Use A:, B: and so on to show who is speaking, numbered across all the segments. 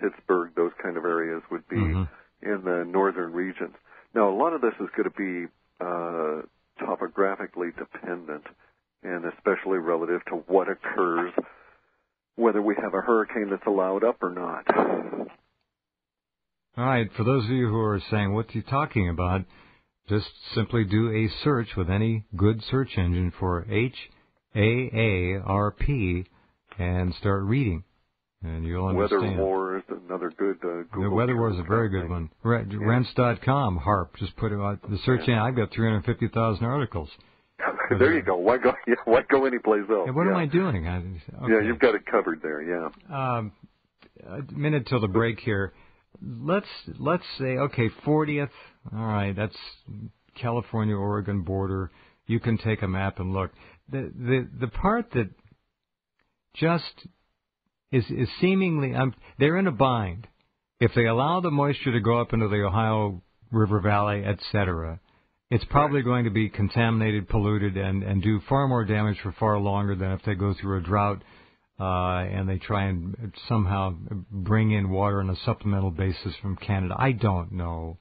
A: Pittsburgh, those kind of areas would be in the northern regions. Now, a lot of this is going to be topographically dependent, and especially relative to what occurs, whether we have a hurricane that's allowed up or not.
B: All right, for those of you who are saying, what are you talking about, just simply do a search with any good search engine for HAARP and start reading, and you'll understand.
A: Weather War is another good Google.
B: The Weather War is a very good one. Rense.com, HARP, just put it out the search engine. I've got 350,000 articles.
A: There you go. Why go anyplace else?
B: What am I doing?
A: Yeah, you've got it covered there, yeah.
B: A minute till the break here. Let's say, okay, 40th. All right, that's California-Oregon border. You can take a map and look. The part that just is seemingly, they're in a bind. If they allow the moisture to go up into the Ohio River Valley, etc., it's probably going to be contaminated, polluted, and do far more damage for far longer than if they go through a drought and they try and somehow bring in water on a supplemental basis from Canada. I don't know.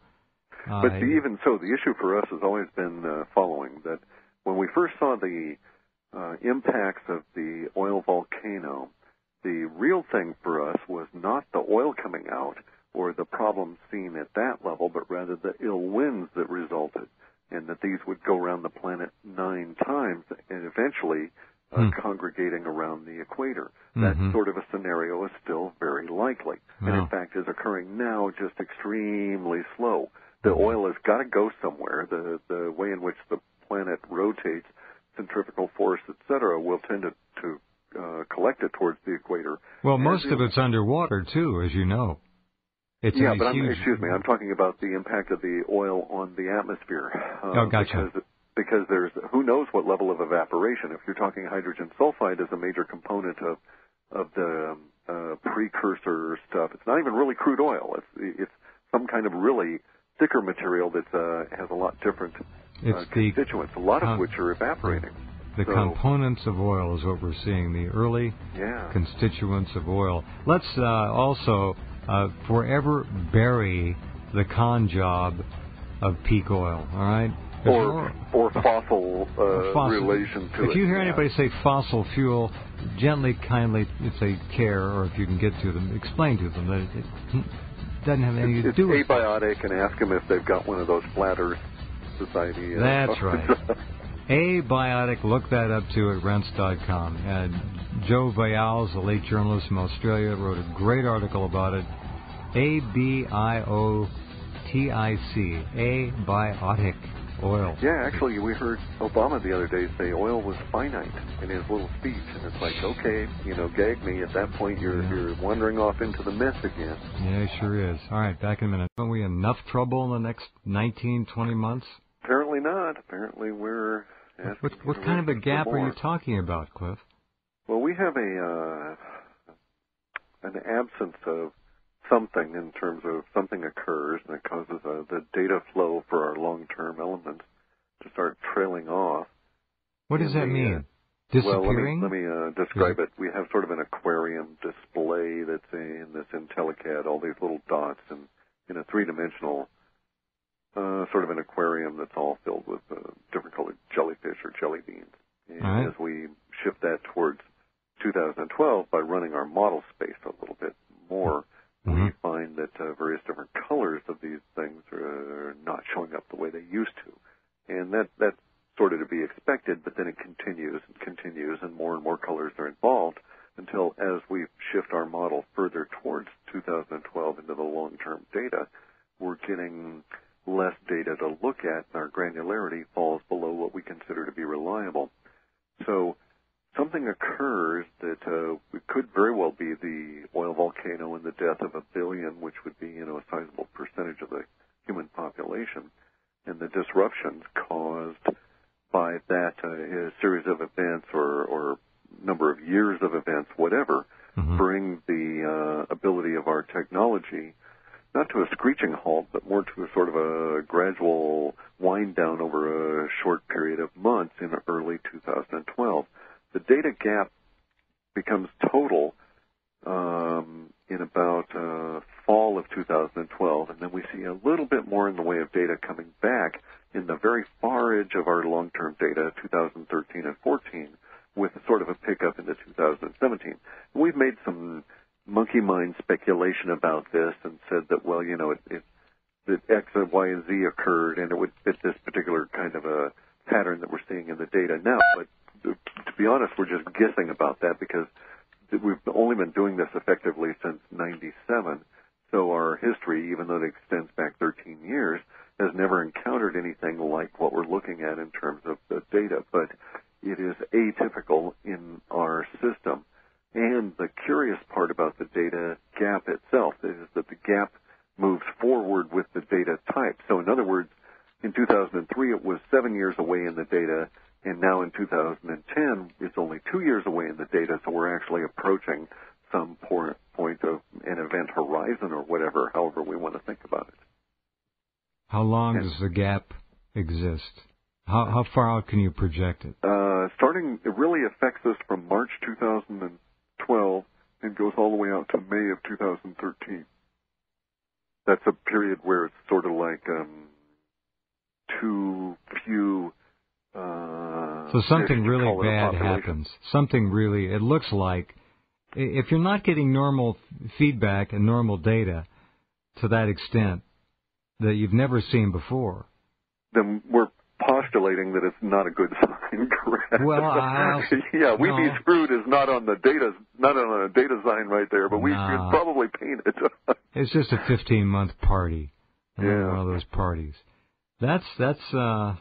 A: But even so, the issue for us has always been following, that when we first saw the impacts of the oil volcano, the real thing for us was not the oil coming out or the problems seen at that level, but rather the ill winds that resulted, and that these would go around the planet 9 times and eventually congregating around the equator. That sort of a scenario is still very likely, and in fact is occurring now, just extremely slow. The oil has got to go somewhere. The way in which the planet rotates, centrifugal force, etc., will tend to collect it towards the equator.
B: Well, most of it's underwater, too, as you know. It's
A: excuse me, I'm talking about the impact of the oil on the atmosphere.
B: Gotcha.
A: Because there's, who knows what level of evaporation. If you're talking hydrogen sulfide as a major component of the precursor stuff, it's not even really crude oil. It's some kind of really thicker material that has a lot different constituents, a lot of which are evaporating.
B: The components of oil is what we're seeing, the early constituents of oil. Let's also forever bury the con job of peak oil, all right?
A: Or fossil relation to it.
B: If you hear anybody say fossil fuel, gently, kindly, if they care, or if you can get to them, explain to them that it doesn't have anything to do with it.
A: It's abiotic, and ask them if they've got one of those flat Earth society.
B: That's right. Abiotic, look that up too at Rense.com. Joe Vials, a late journalist from Australia, wrote a great article about it. Abiotic, abiotic oil.
A: Yeah, actually, we heard Obama the other day say oil was finite in his little speech, and it's like, okay, gag me. At that point, you're wandering off into the myth again.
B: Yeah, it sure is. All right, back in a minute. Aren't we in enough trouble in the next 19, 20 months?
A: Apparently not. Apparently we're...
B: What kind of a gap are you talking about, Clif?
A: Well, we have an absence of something in terms of something occurs, and it causes the data flow for our long-term elements to start trailing off.
B: What does that mean? Disappearing?
A: Well, let me describe it. We have sort of an aquarium display that's in this IntelliCAD, all these little dots, and in a three-dimensional sort of an aquarium that's all filled with different colored jellyfish or jelly beans. And as we shift that towards 2012 by running our model space a little bit more, we find that various different colors of these things are not showing up the way they used to. And that's sort of to be expected, but then it continues, and more colors are involved until as we shift our model further towards 2012 into the long-term data, we're getting less data to look at, and our granularity falls below what we consider to be reliable. So something occurs that it could very well be the oil volcano and the death of 1 billion, which would be, a sizable percentage of the human population, and the disruptions caused by that series of events or number of years of events, whatever, bring the ability of our technology not to a screeching halt, but more to a sort of a gradual wind down over a short period of months in early 2012. The data gap becomes total in about fall of 2012, and then we see a little bit more in the way of data coming back in the very far edge of our long-term data, 2013 and 14, with sort of a pickup into 2017. And we've made some monkey mind speculation about this and said that, well, you know, that X and Y and Z occurred, and it would fit this particular kind of a pattern that we're seeing in the data now. But to be honest, we're just guessing about that because we've only been doing this effectively since 97. So our history, even though it extends back 13 years, has never encountered anything like what we're looking at in terms of the data. But it is atypical in our system. And the curious part about the data gap itself is that the gap moves forward with the data type. So in other words, in 2003 it was 7 years away in the data, and now in 2010 it's only 2 years away in the data, so we're actually approaching some point of an event horizon or whatever, however we want to think about it.
B: How long does the gap exist? How far out can you project it?
A: It really affects us from March 2012 and goes all the way out to May of 2013. That's a period where it's sort of like too few.
B: So something really bad happens. Something really, it looks like, if you're not getting normal feedback and normal data to that extent that you've never seen before,
A: then we're postulating that it's not a good sign, correct?
B: Well,
A: yeah, we'd be screwed is not on the data, not on a data sign right there, but we could probably paint it.
B: It's just a 15-month party.
A: Yeah.
B: One of those parties. That's wow.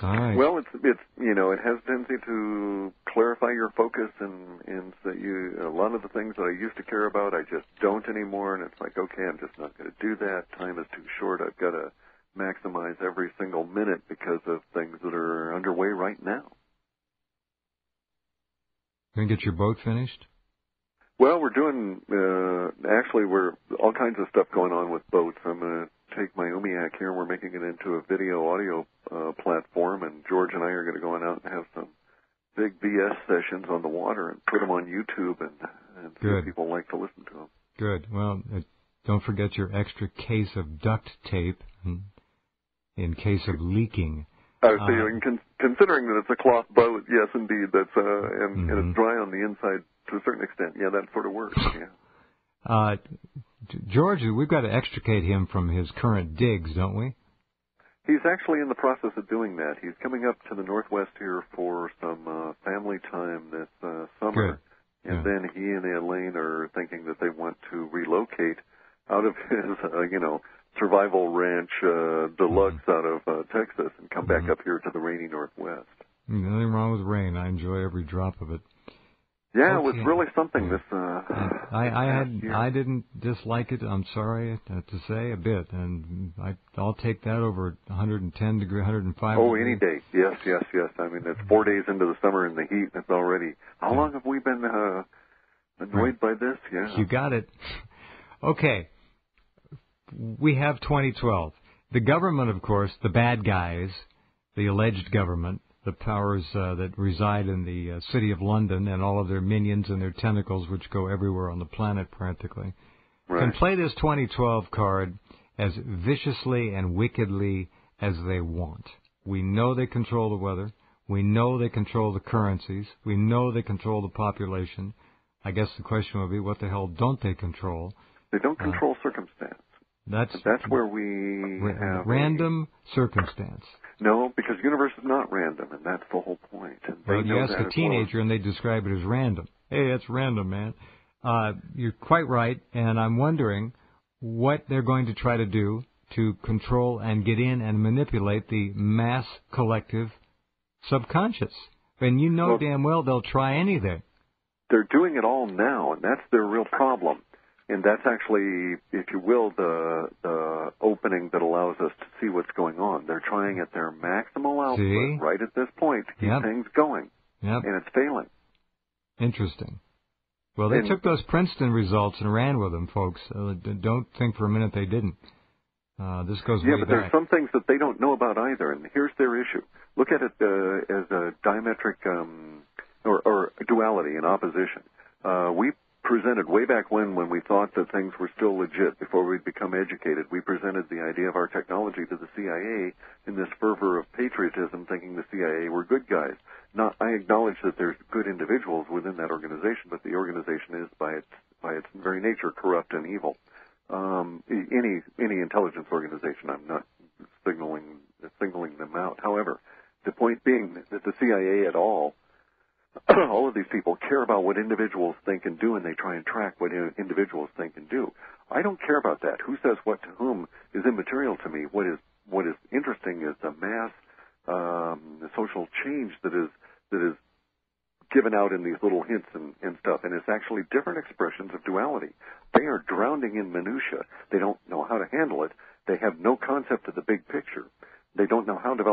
B: All right.
A: Well, it's you know, it has a tendency to clarify your focus and that a lot of the things that I used to care about I just don't anymore, and it's like, okay, I'm just not going to do that. Time is too short. I've got to maximize every single minute because of things that are underway right now.
B: Going to get your boat finished?
A: Well, we're doing we're all kinds of stuff going on with boats. I'm going to take my Umiak here, and we're making it into a video audio platform, and George and I are going to go on out and have some big BS sessions on the water and put them on YouTube and see if people like to listen to them.
B: Good. Well, don't forget your extra case of duct tape in case of leaking.
A: Considering that it's a cloth boat, yes, indeed, that's and it's dry on the inside to a certain extent. Yeah, that sort of works. Yeah.
B: George, we've got to extricate him from his current digs, don't we?
A: He's actually in the process of doing that. He's coming up to the Northwest here for some family time this summer. Good. And then he and Elaine are thinking that they want to relocate out of his, survival ranch deluxe out of Texas and come back up here to the rainy Northwest.
B: Nothing wrong with rain. I enjoy every drop of it.
A: Yeah, it was really something. This
B: I didn't dislike it. I'm sorry to say a bit, and I'll take that over 110 degree, 105.
A: Oh, any day. Yes. I mean, it's 4 days into the summer in the heat, and it's already. How long have we been annoyed by this? Yeah,
B: you got it. Okay, we have 2012. The government, of course, the bad guys, the alleged government. The powers that reside in the city of London and all of their minions and their tentacles, which go everywhere on the planet practically, can play this 2012 card as viciously and wickedly as they want. We know they control the weather. We know they control the currencies. We know they control the population. I guess the question would be, what the hell don't they control?
A: They don't control circumstance. That's where we have
B: random circumstance.
A: No, because the universe is not random, and that's the whole point.
B: Well, you ask a teenager, and they describe it as random. Hey, that's random, man. You're quite right, and I'm wondering what they're going to try to do to control and get in and manipulate the mass collective subconscious. And you know damn well they'll try anything.
A: They're doing it all now, and that's their real problem. And that's actually, if you will, the opening that allows us to see what's going on. They're trying at their maximal output right at this point to keep things going. And it's failing.
B: Interesting. Well, they took those Princeton results and ran with them, folks. Don't think for a minute they didn't. This goes way back. Yeah, but there's some things that they don't know about either, and here's their issue. Look at it as a diametric or duality in opposition. We
A: presented way back when we thought that things were still legit before we'd become educated. We presented the idea of our technology to the CIA in this fervor of patriotism, thinking the CIA were good guys. I acknowledge that there's good individuals within that organization, but the organization is by its very nature corrupt and evil. Any intelligence organization, I'm not singling them out. However, the point being that the CIA at all of these people care about what individuals think and do, and they try and track what individuals think and do. I don't care about that. Who says what to whom is immaterial to me. What is interesting is the mass the social change that is given out in these little hints and stuff, and it's actually different expressions of duality. They are drowning in minutia. They don't know how to handle it. They have no concept of the big picture. They don't know how to develop